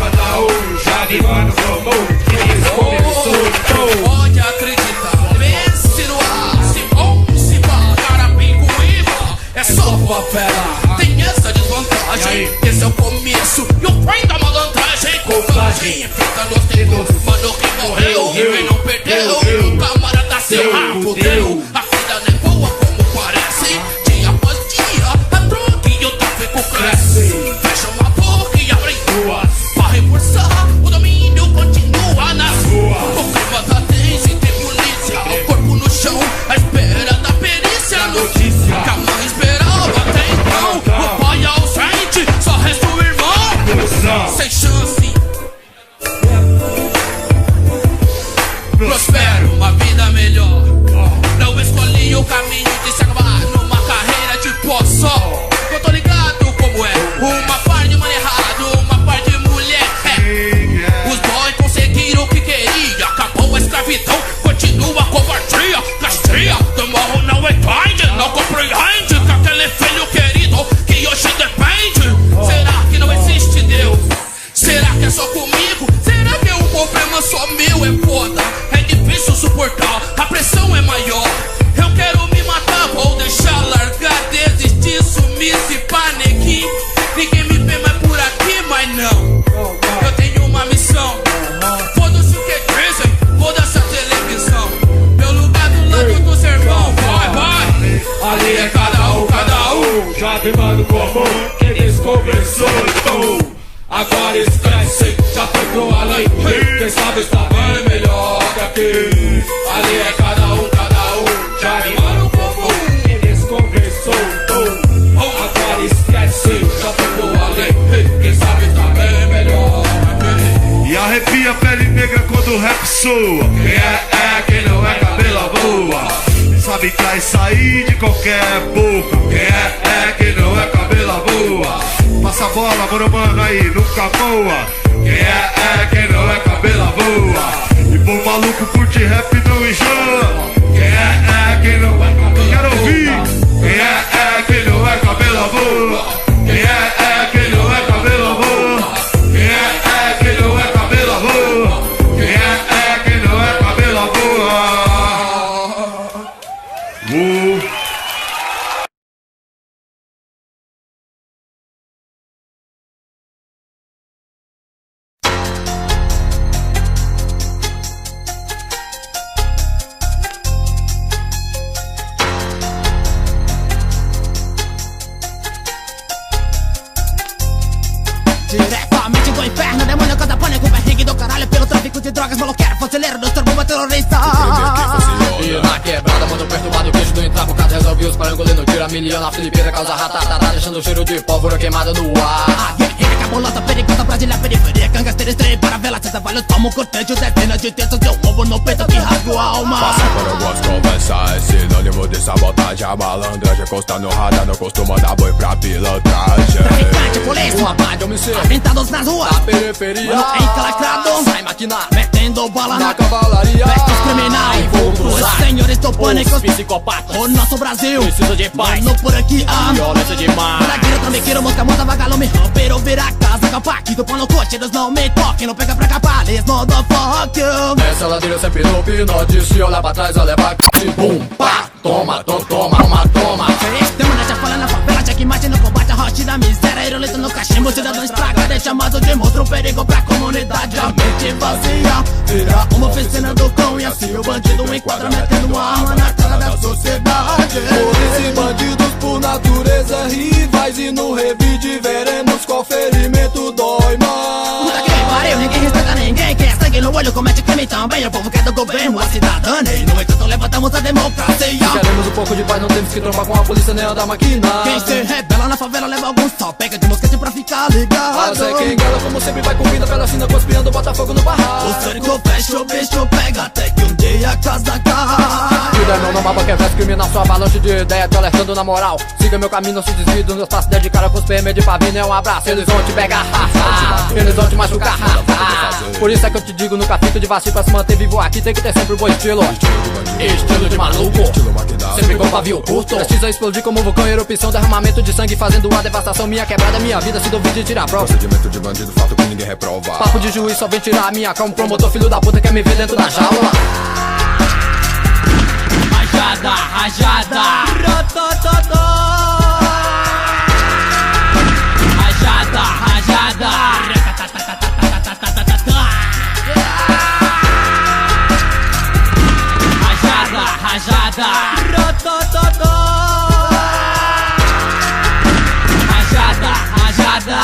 já vi mano comum, que eles conversou e bom. Pode acreditar, vence no ar, se bom, se pá, Carapicuíba, é só favela. Tem essa desvantagem, esse é o começo e o fim da malandragem. Contagem, enfrenta nos dedos, mano que morreu e quem não perdeu, o camarada seu rabo deu. A vida não é boa como parece, dia após dia, a droga e o tráfico cresce. Fecha uma boca e abre duas, pra reforçar, o domínio continua nas ruas. O clima tá tenso e tem polícia, o corpo no chão, à espera da perícia. Notícia que a mãe esperava até então, o pai ausente, só resta o irmão. Sem chance, prospero, uma vida melhor. Não sabe está bem melhor que aqui. Ali é cada um, já animaram como eles conversou. Agora esquece, já ficou ali. Quem sabe está bem melhor que aqui. E arrepia a pele negra quando o rap soa. Quem não é cabelo boa. Sabe que vai sair de qualquer boca. Quem não é cabelo boa. Passa a bola, mano, mano, aí, nunca voa. Quem não é cabelo boa. E bom maluco curte rap e não enjoa. Quem não é cabelo boa. Quero ouvir. Quem não é cabelo boa. Quem não é cabelo boa. Quem não é cabelo boa. Quem não é cabelo boa. Diretamente do inferno, demônio canta pânico, perrengue do caralho pelo tráfico de drogas, maloqueiro, fuzileiro, dos turbo terrorista. E na quebrada, mano perturbado, o queijo do entrabucado resolve os parangolinos, tira milhão na filipeira, causa ratatata, deixando o cheiro de pólvora queimada no ar. A guerreira cabulosa, perigosa, Brasília, periferia, cangasteira, estreia, paravela, senta valho, toma um cortejo, dezenas de tetas, deu roubo no peito que rasgou a alma. Passa por algumas conversas, é sinônimo de sabotagem. A malandragem costa no radar, não costuma dar boi pra pilotagem. Traficante, polícia, uma pá de homicídio, atentados nas ruas, na periferia, mano encalacrado, sai maquinar, metendo bala na cavalaria, vestes criminal, os senhores do pânico, psicopatas, o nosso Brasil precisa de paz, mano por aqui há violência demais. Bragueiro, trambiqueiro, mosca, monta, vagalume, rampeiro, vira casa, capaque, do pão no coche, eles não me toquem, não pega pra capar, eles motherfucker. Nessa ladeira sempre no pinote, se olhar pra trás, ela leva c***, bum, pá, toma, toma. Demônio já fala na favela, já que imagina o combate, a rocha da miséria, irolito no cachimbo, cidadão estraga, chamado de monstro, perigo pra comunidade, a mente vazia, vira uma oficina do cão, e assim o bandido enquadra, metendo uma arma na cara da sociedade. Polícia e bandidos por natureza rivais, e no revide veremos qual ferimento dói mais. Puta que pariu, ninguém respeita ninguém, quem é sangue no olho comete crime também, o povo quer do governo, a cidadania, e no entanto levantamos a democracia. Se queremos um pouco de paz, não temos que trombar com a polícia nem andar maquinar. Quem se rebela na favela leva alguns só, pega de mosquete pra ficar ligado. Ah, sei quem gala, como sempre vai com vida pela China, cospiando, bota fogo no barraco. O cerco fecha, o bicho pega, até que um dia a casa cai. Tira não no mapa que é verso criminal, sua avalanche de ideia, te alertando na moral. Siga meu caminho, não se desvie dos meus passos, de cara com os PM de pavina, é um abraço. Eles vão te pegar, eles vão te machucar, Por isso é que eu te digo, nunca fico de vacilo, pra se manter vivo aqui tem que ter sempre um bom estilo. Estilo de maluco, sempre com pavio curto. Precisa explodir como um vulcão, erupção, derramamento de sangue, fazendo a devastação. Minha quebrada, minha vida, se duvide de tirar prova. Procedimento de bandido, fato que ninguém reprova. Papo de juiz, só vem tirar a minha como promotor, filho da puta, quer me ver dentro da jaula. Rajada, rajada, rajada, rajada, rajada, rajada.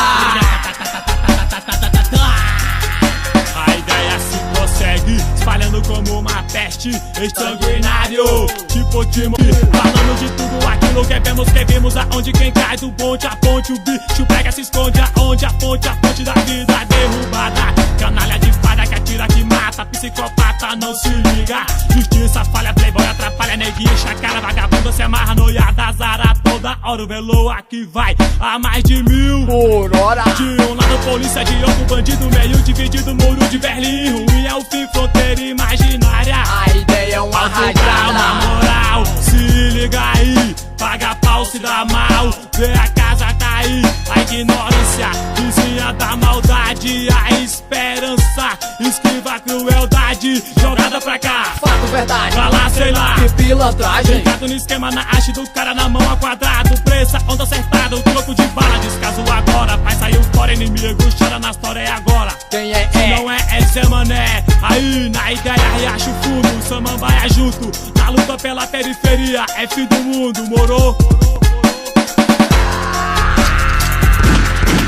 A ideia se prossegue, espalhando como uma peste exsanguinário, tipo Timo, falando de tudo aquilo que vemos aonde quem cai do bonde, a ponte, o bicho pega, se esconde aonde a fonte da vida derrubada, canalha de falha que atira, que mata, psicopata não se liga, justiça falha, playboy atrapalha, neguinha, chacara, vagabunda se amarra, noiada, zara, toda hora o velo aqui vai a mais de 1000 por hora. De um lado polícia, de outro bandido, meio dividido, muro de Berlim, ruim é o fim, fronteira imaginária. A ideia é uma rajada, na moral, se liga aí, paga pau, se dá mal, vê a casa cair, a ignorância, vizinha da maldade, a esperança, esquiva a crueldade, jogada pra cá, fato, verdade, pra lá, sei lá, que pilantragem, ligado no esquema, na haste do cara na mão a quadrado, presa, onda acertada, o troco de bala, descaso agora, pai saiu fora, inimigo, chora na história, é agora, quem é? Se não é Zé Mané, aí na ideia Riacho Fundo, Samambaia junto, na luta pela periferia, é fim do mundo, morou?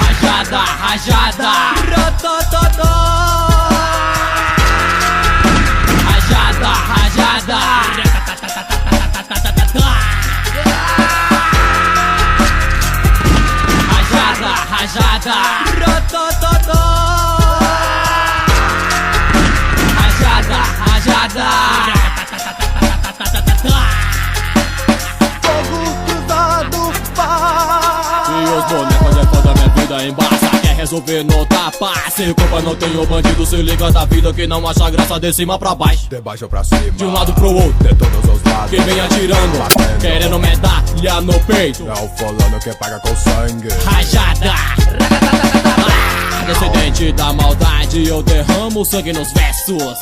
Rajada, rajada, resolver não tapar. Se culpa não tem o bandido, se liga da vida que não acha graça de cima pra baixo. De baixo pra cima, de um lado pro outro, de todos os lados. Quem vem atirando, batendo, querendo medalha no peito. É o fulano que paga com sangue. Rajada, descendente da maldade, eu derramo sangue nos versos.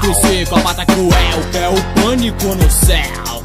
Psicopata cruel, que é o pânico no céu.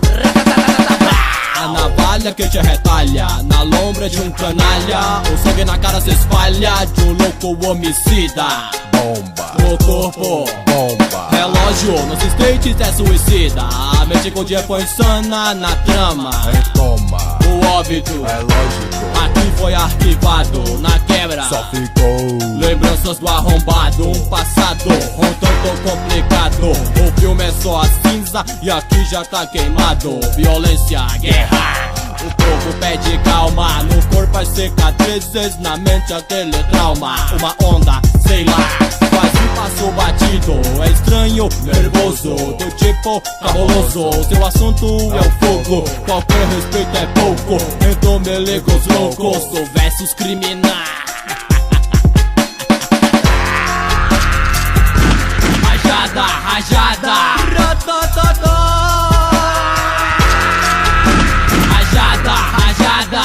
A navalha que te retalha, na lombra de um canalha. O sangue na cara se espalha de um louco homicida. Bomba no corpo, bomba. Relógio nos skates é suicida. A mente com dia foi insana na trama. Em coma, o óbito é lógico. Aqui foi arquivado na quebra. Só ficou lembranças do arrombado. Um passado um tanto complicado. O filme é só a cinza e aqui já tá queimado. Violência, guerra. O povo pede calma. No corpo as cicatrizes, na mente aquele trauma. Uma onda, sei lá, quase passou batido. É estranho, nervoso, do tipo cabuloso. Seu assunto é o fogo, qualquer respeito é pouco. Então me ligo os loucos, sou versos criminais. Rajada, rajada, rajada, rajada. Rajada, rajada,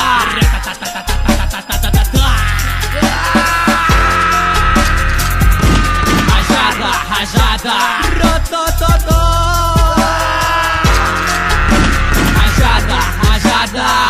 rajada.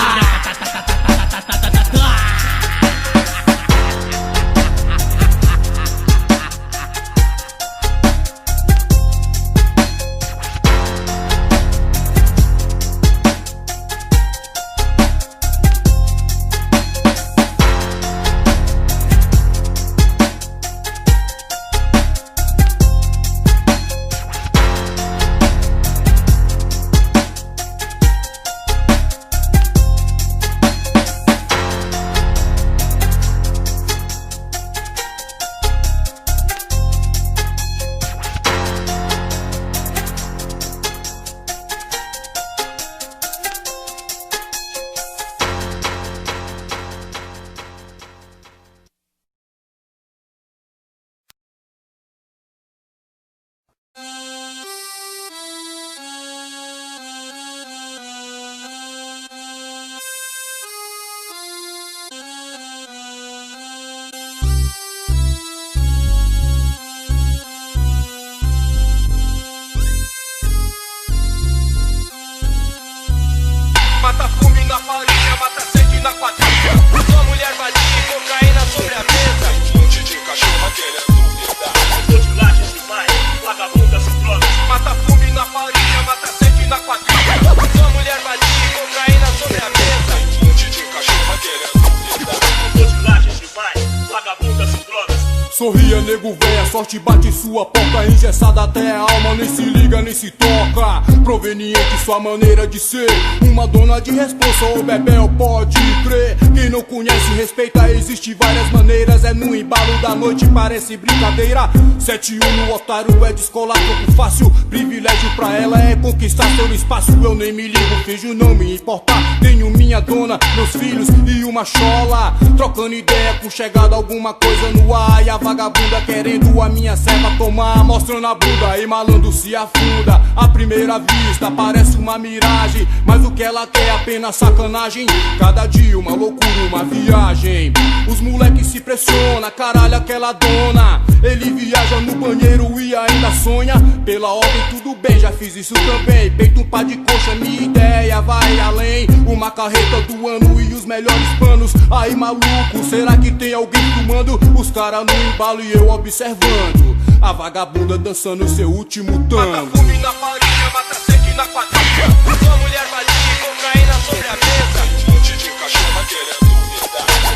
Mata fome na farinha, mata sede na quadrilha. Sua mulher vadia, cocaína sobre a mesa. Monte de cachorro querendo vida. Tô de laje demais, vagabunda sem drogas. Mata fome na farinha, mata sede na quadrilha. Sua mulher vadia, cocaína sobre a mesa. Monte de cachorro querendo vida. Tô de laje demais, vagabunda sem drogas. Sorria, nego véia, sorte bate em sua porta. Engessada até a alma, nem se liga, nem se toca. Proveniente sua maneira de ser, uma dona de responsa ou bebel, pode crer. Quem não conhece, respeita, existe várias maneiras. É no embalo da noite, parece brincadeira. 7-1 no otário é descolar pouco fácil. Privilégio pra ela é conquistar seu espaço. Eu nem me ligo, finjo não me importar. Tenho minha dona, meus filhos e uma chola. Trocando ideia com chegada alguma coisa no ar. E a vagabunda querendo a minha serva tomar. Mostrando a bunda e malandro se afunda. À primeira vista parece uma miragem, mas o que ela quer é apenas sacanagem. Cada dia uma loucura, uma viagem. Os moleques se pressionam, caralho aquela dona. Ele viaja no banheiro e ainda sonha. Pela ordem tudo bem, já fiz isso também. Peito um par de coxa, minha ideia vai além. Uma carreta do ano e os melhores panos. Aí maluco, será que tem alguém filmando? Os caras no embalo e eu observando. A vagabunda dançando seu último tango. Mata fome na farinha, mata sede na quadrilha. Sua mulher vadia, cocaína sobre a mesa. Monte de cachorro querendo vida.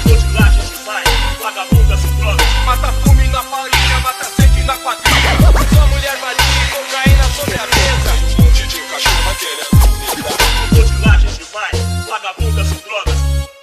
Tô de laje demais, vagabunda sem drogas. Mata fome na farinha, mata sede na quadrilha. Sua mulher vadia, cocaína sobre a mesa. Monte de cachorro querendo vida. Tô de laje demais, vagabunda sem drogas.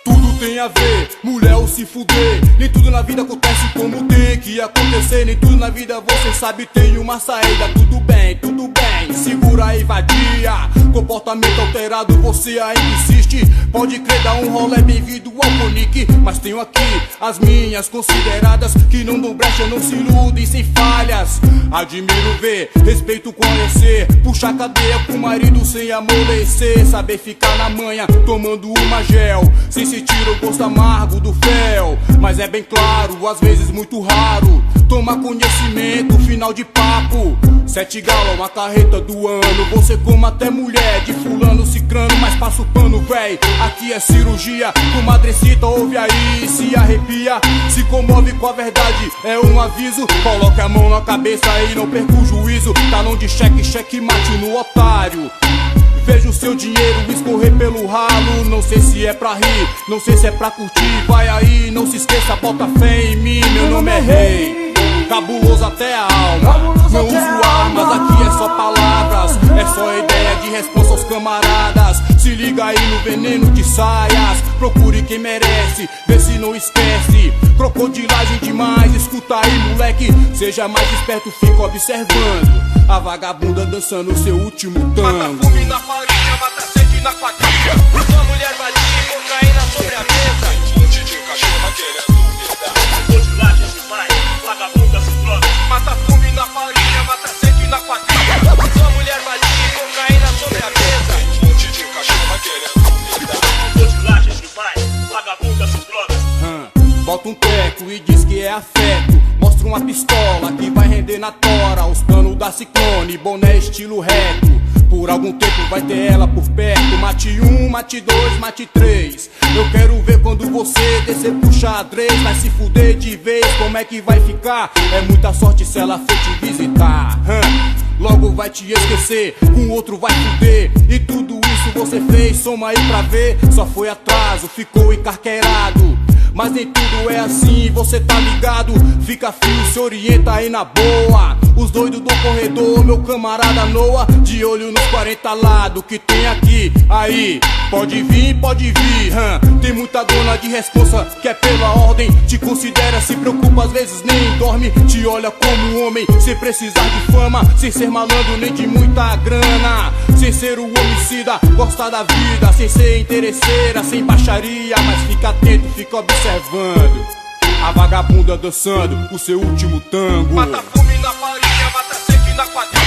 Tudo tem a ver, mulher ou se fuder. Nem tudo na vida acontece como tem que acontecer. Nem tudo na vida você sabe tem uma saída. Tudo bem, tudo bem, segura aí, vadia. Comportamento alterado, você ainda insiste. Pode crer, dá um rolê, bem-vindo ao Monique. Mas tenho aqui as minhas consideradas, que não dão brecha, não se iludem sem falhas. Admiro ver, respeito conhecer, puxar cadeia com o marido sem amolecer. Saber ficar na manha, tomando uma gel, sem sentir o gosto amargo do fel. Mas é bem claro, às vezes muito raro, tomar conhecimento, final de papo. 7 galas, uma carreta do ano. Você como até mulher de fulano cicrano, mas passa o pano, véi. Aqui é cirurgia, comadrecita, ouve aí, se arrepia, se comove com a verdade, é um aviso. Coloque a mão na cabeça e não perca o juízo. Talão de cheque, cheque mate no otário. Vejo seu dinheiro escorrer pelo ralo. Não sei se é pra rir, não sei se é pra curtir. Vai aí, não se esqueça, bota fé em mim. Meu nome é Rei, cabuloso até a alma. Não uso armas, aqui é só palavras, é só ideia de resposta aos camaradas. Se liga aí no veneno de saias, procure quem merece, vê se não esquece. Crocodilagem demais, escuta aí, moleque. Seja mais esperto, fica observando a vagabunda dançando seu último tango. Mata fome na farinha, mata sede na quadrilha. Sua mulher vadia, cocaína sobre a mesa. De cachorro querendo vida. Crocodilagem demais, vagabunda se droga. Mata fome na farinha, mata sede na quadrilha. Sua mulher vadia, cocaína sobre a mesa. De cachorro querendo vida. Crocodilagem demais, vagabunda se droga. Bota um teco e diz que é afeto. Mostra uma pistola que vai render na tora. Os planos da Ciclone, boné estilo reto. Por algum tempo vai ter ela por perto. Mate 1, mate 2, mate 3. Eu quero ver quando você descer pro xadrez. Vai se fuder de vez, como é que vai ficar? É muita sorte se ela for te visitar. Logo vai te esquecer, com outro vai fuder. E tudo isso você fez, soma aí pra ver. Só foi atraso, ficou encarqueirado. Mas nem tudo é assim, você tá ligado. Fica frio, se orienta aí na boa. Os doidos do corredor, meu camarada Noah, de olho nos 40 lados que tem aqui. Aí, pode vir, Tem muita dona de responsa que é pela ordem. Te considera, se preocupa, às vezes nem dorme. Te olha como homem, sem precisar de fama, sem ser malandro nem de muita grana, sem ser o homicida, gosta da vida, sem ser interesseira, sem baixaria. Mas fica atento, fica observando a vagabunda dançando o seu último tango. Mata fome na farinha, mata sede na quadrilha.